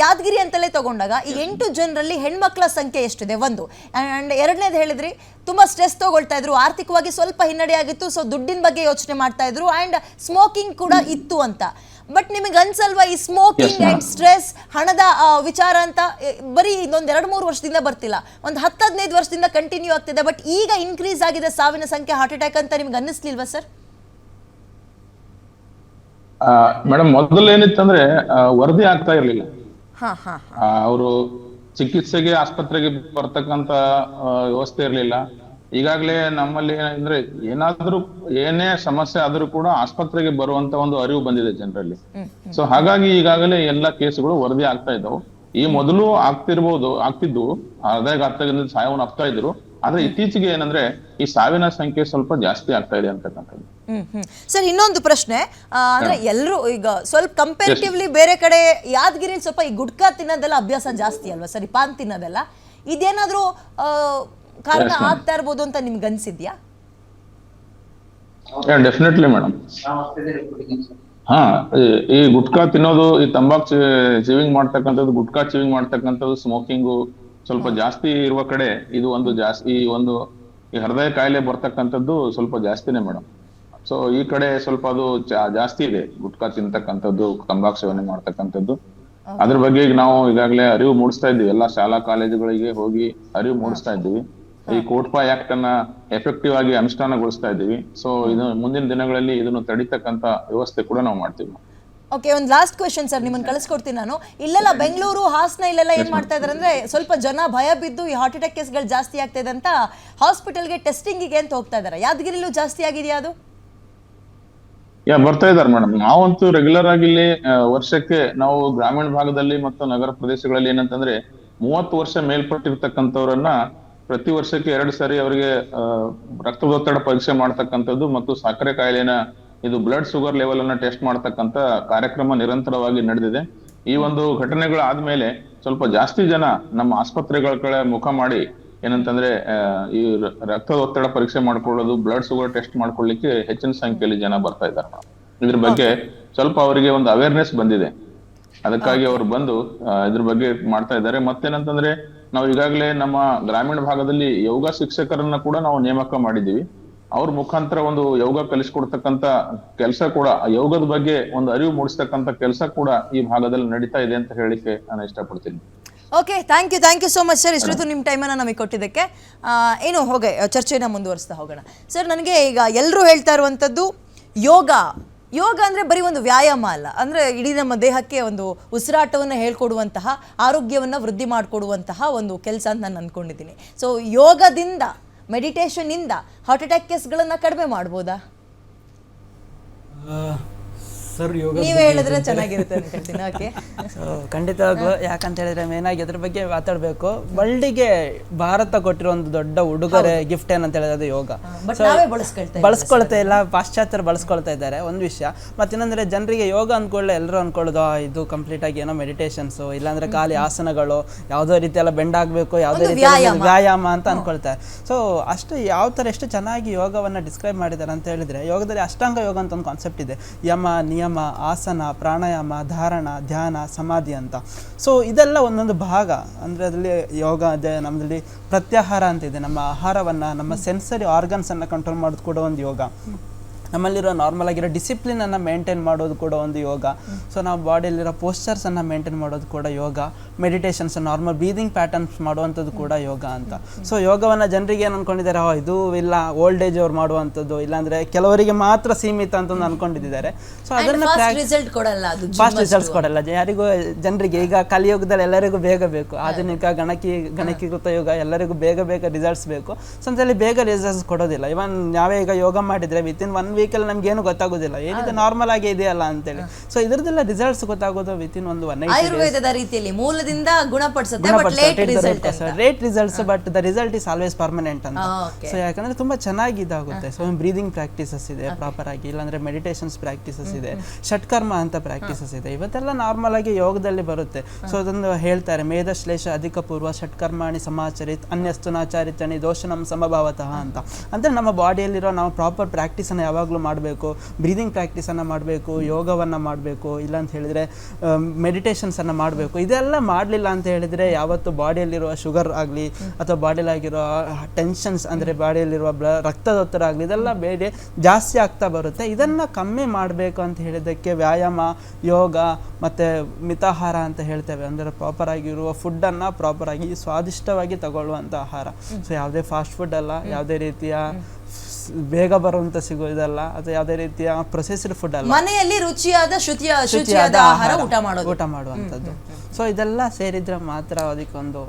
ಯಾದಗಿರಿ ಅಂತಲೇ ತಗೊಂಡಾಗ ಈ 8 ಜನರಲ್ಲಿ ಹೆಣ್ಮಕ್ಳ ಸಂಖ್ಯೆ ಎಷ್ಟಿದೆ ಒಂದು, ಆ್ಯಂಡ್ ಎರಡನೇದು ಹೇಳಿದ್ರಿ ತುಂಬ ಸ್ಟ್ರೆಸ್ ತಗೊಳ್ತಾ ಇದ್ರು, ಆರ್ಥಿಕವಾಗಿ ಸ್ವಲ್ಪ ಹಿನ್ನಡೆ ಆಗಿತ್ತು, ಸೊ ದುಡ್ಡಿನ ಬಗ್ಗೆ ಯೋಚನೆ ಮಾಡ್ತಾ ಇದ್ರು, ಆ್ಯಂಡ್ ಸ್ಮೋಕಿಂಗ್ ಕೂಡ ಇತ್ತು ಅಂತ. ಬಟ್ ನಿಮಗೆ ಅನ್ಸಲ್ವಾ ಈ ಸ್ಮೋಕಿಂಗ್ ಆ್ಯಂಡ್ ಸ್ಟ್ರೆಸ್ ಹಣದ ವಿಚಾರ ಅಂತ ಬರೀ ಇನ್ನೊಂದು 2-3 ವರ್ಷದಿಂದ ಬರ್ತಿಲ್ಲ, ಒಂದು 10-15 ವರ್ಷದಿಂದ ಕಂಟಿನ್ಯೂ ಆಗ್ತಿದೆ, ಬಟ್ ಈಗ ಇನ್ಕ್ರೀಸ್ ಆಗಿದೆ ಸಾವಿನ ಸಂಖ್ಯೆ ಹಾರ್ಟ್ ಅಟ್ಯಾಕ್ ಅಂತ ನಿಮ್ಗೆ ಅನ್ನಿಸ್ಲಿಲ್ವಾ ಸರ್? ಮೇಡಮ್ ಮೊದಲು ಏನಿತ್ತಂದ್ರೆ ವರದಿ ಆಗ್ತಾ ಇರ್ಲಿಲ್ಲ. ಅವರು ಚಿಕಿತ್ಸೆಗೆ ಆಸ್ಪತ್ರೆಗೆ ಬರ್ತಕ್ಕಂತ ವ್ಯವಸ್ಥೆ ಇರ್ಲಿಲ್ಲ. ಈಗಾಗಲೇ ನಮ್ಮಲ್ಲಿ ಏನಂದ್ರೆ ಏನಾದ್ರೂ ಏನೇ ಸಮಸ್ಯೆ ಆದ್ರೂ ಕೂಡ ಆಸ್ಪತ್ರೆಗೆ ಬರುವಂತ ಒಂದು ಅರಿವು ಬಂದಿದೆ ಜನರಲ್ಲಿ. ಸೊ ಹಾಗಾಗಿ ಈಗಾಗಲೇ ಎಲ್ಲಾ ಕೇಸುಗಳು ವರದಿ ಆಗ್ತಾ ಇದ್ದವು. ಈ ಮೊದಲು ಆಗ್ತಿದ್ವು ಹೃದಯಾಘಾತದಿಂದ ಸಾವನ್ನ ಆಗ್ತಾ ಇದ್ರು. ಆದ್ರೆ ಇತ್ತೀಚೆಗೆ ಏನಂದ್ರೆ ಈ ಸಾವಿನ ಸಂಖ್ಯೆ ಸ್ವಲ್ಪ ಜಾಸ್ತಿ ಆಗ್ತಾ ಇದೆ ಅಂತಕ್ಕಂಥದ್ದು. ಸರ್ ಇನ್ನೊಂದು ಪ್ರಶ್ನೆ, ಅಂದ್ರೆ ಎಲ್ಲರೂ ಈಗ ಸ್ವಲ್ಪ ಕಂಪೇರಿಟಿವ್ಲಿ ಬೇರೆ ಕಡೆ ಯಾದಗಿರಿ ಸ್ವಲ್ಪ ಈ ಗುಟ್ಕಾ ತಿನ್ನೋದೆಲ್ಲ ಅಭ್ಯಾಸ ಜಾಸ್ತಿ ಅಲ್ವಾ ಸರಿ, ಪಾನ್ ತಿನ್ನೋದೆಲ್ಲ, ಇದೇನಾದ್ರೂ ಕಾರಣ ಆಗ್ತಾ ಇರ್ಬೋದು ಅಂತ ನಿಮ್ಗೆ ಅನ್ಸಿದ್ಯಾ? Definitely madam. ಈ ಗುಟ್ಕಾ ತಿನ್ನೋದು, ಈ ತಂಬಾಕು ಚೀವಿಂಗ್ ಮಾಡ್ತಕ್ಕಂಥದ್ದು, ಗುಟ್ಕಾ ಚೀವಿಂಗ್ ಮಾಡ್ತಕ್ಕಂಥದ್ದು, ಸ್ಮೋಕಿಂಗು ಸ್ವಲ್ಪ ಜಾಸ್ತಿ ಇರುವ ಕಡೆ ಇದು ಒಂದು ಜಾಸ್ತಿ ಈ ಹೃದಯ ಕಾಯಿಲೆ ಬರ್ತಕ್ಕಂಥದ್ದು ಸ್ವಲ್ಪ ಜಾಸ್ತಿನೇ ಮೇಡಮ್. ಸೊ ಈ ಕಡೆ ಸ್ವಲ್ಪ ಅದು ಜಾಸ್ತಿ ಇದೆ, ಗುಟ್ಕಾ ತಿಂತಕ್ಕಂಥದ್ದು, ತಂಬಾಕು ಸೇವನೆ ಮಾಡ್ತಕ್ಕಂಥದ್ದು. ಅದ್ರ ಬಗ್ಗೆ ಈಗ ನಾವು ಈಗಾಗಲೇ ಅರಿವು ಮೂಡಿಸ್ತಾ ಇದ್ದೀವಿ, ಎಲ್ಲಾ ಶಾಲಾ ಕಾಲೇಜುಗಳಿಗೆ ಹೋಗಿ ಅರಿವು ಮೂಡಿಸ್ತಾ ಇದ್ದೀವಿ. ಈ ಕೋಟ್ಪಾ ಆಕ್ಟ್ ಅನ್ನ ಎಫೆಕ್ಟಿವ್ ಆಗಿ ಅನುಷ್ಠಾನಗೊಳಿಸ್ತಾ ಇದ್ದೀವಿ. ಸೊ ಇದು ಮುಂದಿನ ದಿನಗಳಲ್ಲಿ ಇದನ್ನು ತಡಿತಕ್ಕಂತ ವ್ಯವಸ್ಥೆ ಕೂಡ ನಾವು ಮಾಡ್ತೀವಿ. ಓಕೆ, ಒಂದು ಲಾಸ್ಟ್ ಕ್ವೆಶನ್ ಸರ್, ನಿಮ್ಮನ್ನು ಕಳಿಸ್ಕೊಡ್ತೀನಿ ನಾನು. ಇಲ್ಲೆಲ್ಲ ಬೆಂಗಳೂರು, ಹಾಸನ ಇಲ್ಲೆಲ್ಲ ಏನ್ ಮಾಡ್ತಾ ಇದಾರೆ ಅಂದ್ರೆ ಸ್ವಲ್ಪ ಜನ ಭಯ ಬಿದ್ದು ಈ ಹಾರ್ಟ್ ಅಟ್ಯಾಕ್ ಕೇಸ್ಗಳು ಜಾಸ್ತಿ ಆಗ್ತಾ ಇದೆ ಅಂತ ಹಾಸ್ಪಿಟಲ್ಗೆ ಟೆಸ್ಟಿಂಗಿಗೆ ಅಂತ ಹೋಗ್ತಾ ಇದಾರೆ. ಯಾದಗಿರಿಲೂ ಜಾಸ್ತಿ ಆಗಿದೆಯಾ ಅದು? ಬರ್ತಾ ಇದಾರೆ ಮೇಡಮ್. ನಾವಂತೂ ರೆಗ್ಯುಲರ್ ಆಗಿ ಇಲ್ಲಿ ವರ್ಷಕ್ಕೆ ನಾವು ಗ್ರಾಮೀಣ ಭಾಗದಲ್ಲಿ ಮತ್ತು ನಗರ ಪ್ರದೇಶಗಳಲ್ಲಿ ಏನಂತಂದ್ರೆ 30 ವರ್ಷ ಮೇಲ್ಪಟ್ಟಿರ್ತಕ್ಕಂಥವ್ರನ್ನ ಪ್ರತಿ ವರ್ಷಕ್ಕೆ 2 ಸಾರಿ ಅವರಿಗೆ ರಕ್ತದೊತ್ತಡ ಪರೀಕ್ಷೆ ಮಾಡ್ತಕ್ಕಂಥದ್ದು ಮತ್ತು ಸಕ್ಕರೆ ಕಾಯಿಲೆನ ಇದು ಬ್ಲಡ್ ಶುಗರ್ ಲೆವೆಲ್ ಅನ್ನ ಟೆಸ್ಟ್ ಮಾಡ್ತಕ್ಕಂಥ ಕಾರ್ಯಕ್ರಮ ನಿರಂತರವಾಗಿ ನಡೆದಿದೆ. ಈ ಒಂದು ಘಟನೆಗಳಾದ್ಮೇಲೆ ಸ್ವಲ್ಪ ಜಾಸ್ತಿ ಜನ ನಮ್ಮ ಆಸ್ಪತ್ರೆಗಳ ಕಡೆ ಮುಖ ಮಾಡಿ ಏನಂತಂದ್ರೆ ಈ ರಕ್ತದೊತ್ತಡ ಪರೀಕ್ಷೆ ಮಾಡ್ಕೊಳ್ಳೋದು, ಬ್ಲಡ್ ಶುಗರ್ ಟೆಸ್ಟ್ ಮಾಡ್ಕೊಳ್ಳಿಕ್ಕೆ ಹೆಚ್ಚಿನ ಸಂಖ್ಯೆಯಲ್ಲಿ ಜನ ಬರ್ತಾ ಇದ್ದಾರೆ. ಇದ್ರ ಬಗ್ಗೆ ಸ್ವಲ್ಪ ಅವರಿಗೆ ಒಂದು ಅವೇರ್ನೆಸ್ ಬಂದಿದೆ, ಅದಕ್ಕಾಗಿ ಅವರು ಬಂದು ಇದ್ರ ಬಗ್ಗೆ ಮಾಡ್ತಾ ಇದ್ದಾರೆ. ಮತ್ತೇನಂತಂದ್ರೆ ನಾವು ಈಗಾಗಲೇ ನಮ್ಮ ಗ್ರಾಮೀಣ ಭಾಗದಲ್ಲಿ ಯೋಗ ಶಿಕ್ಷಕರನ್ನ ಕೂಡ ನಾವು ನೇಮಕ ಮಾಡಿದೀವಿ. ಅವ್ರ ಮುಖಾಂತರ ಒಂದು ಯೋಗ ಕಲಿಸ್ಕೊಡ್ತಕ್ಕಂತ ಕೆಲಸ ಕೂಡ, ಯೋಗದ ಬಗ್ಗೆ ಒಂದು ಅರಿವು ಮೂಡಿಸ್ತಕ್ಕಂತ ಕೆಲಸ ಕೂಡ ಈ ಭಾಗದಲ್ಲಿ ನಡೀತಾ ಇದೆ ಅಂತ ಹೇಳಿಕ್ಕೆ ನಾನು ಇಷ್ಟಪಡ್ತೀನಿ. Okay, thank you so much sir, ಇಷ್ಟೊತ್ತು ನಿಮ್ಮ ಟೈಮನ್ನು ನಮಗೆ ಕೊಟ್ಟಿದ್ದಕ್ಕೆ. ಏನು ಚರ್ಚೆನ ಮುಂದುವರಿಸ್ತಾ ಹೋಗೋಣ ಸರ್. ನನಗೆ ಈಗ ಎಲ್ಲರೂ ಹೇಳ್ತಾ ಇರುವಂಥದ್ದು ಯೋಗ ಅಂದರೆ ಬರೀ ಒಂದು ವ್ಯಾಯಾಮ ಅಲ್ಲ, ಅಂದರೆ ಇಡೀ ನಮ್ಮ ದೇಹಕ್ಕೆ ಒಂದು ಉಸಿರಾಟವನ್ನು ಹೇಳ್ಕೊಡುವಂತಹ, ಆರೋಗ್ಯವನ್ನು ವೃದ್ಧಿ ಮಾಡಿಕೊಡುವಂತಹ ಒಂದು ಕೆಲಸ ಅಂತ ನಾನು ಅಂದ್ಕೊಂಡಿದ್ದೀನಿ. ಸೊ ಯೋಗದಿಂದ, ಮೆಡಿಟೇಷನ್ನಿಂದ ಹಾರ್ಟ್ ಅಟ್ಯಾಕ್ ಕೇಸ್ಗಳನ್ನು ಕಡಿಮೆ ಮಾಡ್ಬೋದಾ ಸರ್? ಯೋಗ ನೀವೇ ಹೇಳಿದ್ರೆ ಚೆನ್ನಾಗಿರುತ್ತೆ ಅನ್ಕೊಳ್ತೀನಿ. ಓಕೆ, ಖಂಡಿತವಾಗ್ಲೂ. ಯಾಕಂತ ಹೇಳಿದ್ರೆ ಮೇನ್ ಆಗಿ ಅದ್ರ ಬಗ್ಗೆ ಮಾತಾಡಬೇಕು. ವರ್ಲ್ಡಿಗೆ ಭಾರತ ಕೊಟ್ಟಿರೋ ಒಂದು ದೊಡ್ಡ ಉಡುಗೊರೆ, ಗಿಫ್ಟ್ ಏನಂತ ಹೇಳಿದ್ರೆ ಅದು ಯೋಗ. ಬಳಸ್ಕೊಳ್ತಾ ಇಲ್ಲ, ಪಾಶ್ಚಾತ್ಯರು ಬಳಸ್ಕೊಳ್ತಾ ಇದ್ದಾರೆ, ಒಂದು ವಿಷಯ. ಮತ್ತಿನ್ನೊಂದ್ರೆ ಜನರಿಗೆ ಯೋಗ ಅಂದ್ಕೊಳ್ಳೆ ಎಲ್ಲರೂ ಅನ್ಕೊಳ್ಳೋದು ಇದು ಕಂಪ್ಲೀಟ್ ಆಗಿ ಏನೋ ಮೆಡಿಟೇಷನ್ಸು, ಇಲ್ಲಾಂದ್ರೆ ಖಾಲಿ ಆಸನಗಳು, ಯಾವುದೋ ರೀತಿ ಎಲ್ಲ ಬೆಂಡ್ ಆಗಬೇಕು, ಯಾವುದೇ ರೀತಿ ವ್ಯಾಯಾಮ ಅಂತ ಅನ್ಕೊಳ್ತಾರೆ. ಸೊ ಅಷ್ಟು ಯಾವ ಥರ ಎಷ್ಟು ಚೆನ್ನಾಗಿ ಯೋಗವನ್ನು ಡಿಸ್ಕ್ರೈಬ್ ಮಾಡಿದ್ದಾರೆ ಅಂತ ಹೇಳಿದ್ರೆ, ಯೋಗದಲ್ಲಿ ಅಷ್ಟಾಂಗ ಯೋಗ ಅಂತ ಒಂದು ಕಾನ್ಸೆಪ್ಟ್ ಇದೆ. ಯಮ, ನಿಯಮ, ಆಸನ, ಪ್ರಾಣಾಯಾಮ, ಧಾರಣ, ಧ್ಯಾನ, ಸಮಾಧಿ ಅಂತ. ಸೊ ಇದೆಲ್ಲ ಒಂದೊಂದು ಭಾಗ. ಅಂದರೆ ಅದರಲ್ಲಿ ಯೋಗ ಇದೆ, ನಮ್ಮಲ್ಲಿ ಪ್ರತ್ಯಾಹಾರ ಅಂತ ಇದೆ, ನಮ್ಮ ಆಹಾರವನ್ನು, ನಮ್ಮ ಸೆನ್ಸರಿ ಆರ್ಗನ್ಸನ್ನು ಕಂಟ್ರೋಲ್ ಮಾಡೋದು ಕೂಡ ಒಂದು ಯೋಗ. ನಮ್ಮಲ್ಲಿರೋ ನಾರ್ಮಲ್ ಆಗಿರೋ ಡಿಸಿಪ್ಲಿನನ್ನು ಮೇಂಟೈನ್ ಮಾಡೋದು ಕೂಡ ಒಂದು ಯೋಗ. ಸೊ ನಾವು ಬಾಡಿಯಲ್ಲಿರೋ ಪೋಸ್ಚರ್ಸನ್ನು ಮೇಂಟೈನ್ ಮಾಡೋದು ಕೂಡ ಯೋಗ. ಮೆಡಿಟೇಷನ್ಸ್, ನಾರ್ಮಲ್ ಬ್ರೀದಿಂಗ್ ಪ್ಯಾಟರ್ನ್ಸ್ ಮಾಡುವಂಥದ್ದು ಕೂಡ ಯೋಗ ಅಂತ. ಸೊ ಯೋಗವನ್ನು ಜನರಿಗೆ ಏನು ಅಂದ್ಕೊಂಡಿದ್ದಾರೆ, ಇದು ಇಲ್ಲ ಓಲ್ಡ್ ಏಜ್ ಅವ್ರು ಮಾಡುವಂಥದ್ದು, ಇಲ್ಲಾಂದರೆ ಕೆಲವರಿಗೆ ಮಾತ್ರ ಸೀಮಿತ ಅಂತ ಅಂದ್ಕೊಂಡಿದ್ದಾರೆ. ಸೊ ಅದನ್ನು ಫಾಸ್ಟ್ ರಿಸಲ್ಟ್ಸ್ ಕೊಡಲ್ಲ ಯಾರಿಗೂ, ಜನರಿಗೆ. ಈಗ ಕಲಿಯುಗದಲ್ಲಿ ಎಲ್ಲರಿಗೂ ಬೇಗ ಬೇಕು, ಆಧುನಿಕ ಗಣಕೀಕೃತ ಯೋಗ, ಎಲ್ಲರಿಗೂ ಬೇಗ ರಿಸಲ್ಟ್ಸ್ ಬೇಕು. ಸೊ ಅಂತಲ್ಲಿ ಬೇಗ ರಿಸಲ್ಟ್ಸ್ ಕೊಡೋದಿಲ್ಲ. ಇವನ್ ನಾವೇ ಈಗ ಯೋಗ ಮಾಡಿದರೆ ವಿತಿನ್ 1 ವೀಕಲ್ಲಿ ನಮ್ಗೇನು ಗೊತ್ತಾಗೋದಿಲ್ಲ, ಏನಿದೆ ನಾರ್ಮಲ್ ಆಗಿ ಇದೆಯಲ್ಲ ಅಂತೇಳಿ. ಸೊ ಇದರದೆಲ್ಲ ರಿಸಲ್ಟ್ಸ್ ಗೊತ್ತಾಗೋದು ವಿತಿನ್ ಒಂದು 180 ರೀತಿಯಲ್ಲಿ ಮೂಲದಿಂದ ಗುಣಪಡಿಸುತ್ತೆ, rate results, but the result is always permanent ಅಂತ. ಸೊ ಯಾಕಂದ್ರೆ ತುಂಬಾ ಚೆನ್ನಾಗಿ ಇದಾಗುತ್ತೆ. ಸೊ ಬ್ರೀದಿಂಗ್ ಪ್ರಾಕ್ಟೀಸಸ್ ಇದೆ ಪ್ರಾಪರ್ ಆಗಿ, ಇಲ್ಲಾಂದ್ರೆ ಮೆಡಿಟೇಷನ್ಸ್ ಪ್ರಾಕ್ಟೀಸಸ್ ಇದೆ, ಷಟ್ಕರ್ಮ ಅಂತ ಪ್ರಾಕ್ಟೀಸಸ್ ಇದೆ. ಇವತ್ತೆಲ್ಲ ನಾರ್ಮಲ್ ಆಗಿ ಯೋಗದಲ್ಲಿ ಬರುತ್ತೆ. ಸೊ ಅದೊಂದು ಹೇಳ್ತಾರೆ, ಮೇಧಶ್ಲೇಷ ಅಧಿಕ ಪೂರ್ವ ಷಟ್ಕರ್ಮಾಣಿ ಸಮಾಚರಿತ್ ಅನ್ಯಸ್ತು ನಾಚಾರಿತಣಿ ದೋಷನಂ ಸಮಭಾವತಃ ಅಂತ. ಅಂದ್ರೆ ನಮ್ಮ ಬಾಡಿಯಲ್ಲಿರೋ ನಾವು ಪ್ರಾಪರ್ ಪ್ರಾಕ್ಟೀಸ್ ಅನ್ನು ಯಾವಾಗ ಯಾವಾಗಲೂ ಮಾಡಬೇಕು, ಬ್ರೀದಿಂಗ್ ಪ್ರಾಕ್ಟೀಸನ್ನು ಮಾಡಬೇಕು, ಯೋಗವನ್ನು ಮಾಡಬೇಕು, ಇಲ್ಲಾಂತ ಹೇಳಿದರೆ ಮೆಡಿಟೇಷನ್ಸನ್ನು ಮಾಡಬೇಕು. ಇದೆಲ್ಲ ಮಾಡಲಿಲ್ಲ ಅಂತ ಹೇಳಿದರೆ ಯಾವತ್ತು ಬಾಡಿಯಲ್ಲಿರುವ ಶುಗರ್ ಆಗಲಿ ಅಥವಾ ಬಾಡಿಯಲ್ಲಾಗಿರೋ ಟೆನ್ಷನ್ಸ್ ಅಂದರೆ ಬಾಡಿಯಲ್ಲಿರುವ ರಕ್ತದೊತ್ತಡ ಆಗಲಿ ಇದೆಲ್ಲ ಬೇರೆ ಜಾಸ್ತಿ ಆಗ್ತಾ ಬರುತ್ತೆ. ಇದನ್ನು ಕಮ್ಮಿ ಮಾಡಬೇಕು ಅಂತ ಹೇಳಿದ್ದಕ್ಕೆ ವ್ಯಾಯಾಮ, ಯೋಗ ಮತ್ತು ಮಿತಾಹಾರ ಅಂತ ಹೇಳ್ತೇವೆ. ಅಂದರೆ ಪ್ರಾಪರಾಗಿರುವ ಫುಡ್ಡನ್ನು ಪ್ರಾಪರಾಗಿ ಸ್ವಾದಿಷ್ಟವಾಗಿ ತಗೊಳ್ಳುವಂಥ ಆಹಾರ. ಸೊ ಯಾವುದೇ ಫಾಸ್ಟ್ ಫುಡ್ ಅಲ್ಲ, ಯಾವುದೇ ರೀತಿಯ ಬೇಗ ಬರುವಂತ ಸಿಗೋದಲ್ಲ, ಅಥವಾ ಯಾವುದೇ ರೀತಿಯ ಪ್ರೊಸೆಸ್ಡ್ ಫುಡ್ ಅಲ್ಲ, ಮನೆಯಲ್ಲಿ ರುಚಿಯಾದ ಶುಚಿಯಾದ ಆಹಾರ ಊಟ ಮಾಡುವಂಥದ್ದು. ಸೊ ಇದೆಲ್ಲ ಸೇರಿದ್ರೆ ಮಾತ್ರ ಅದಕ್ಕೊಂದು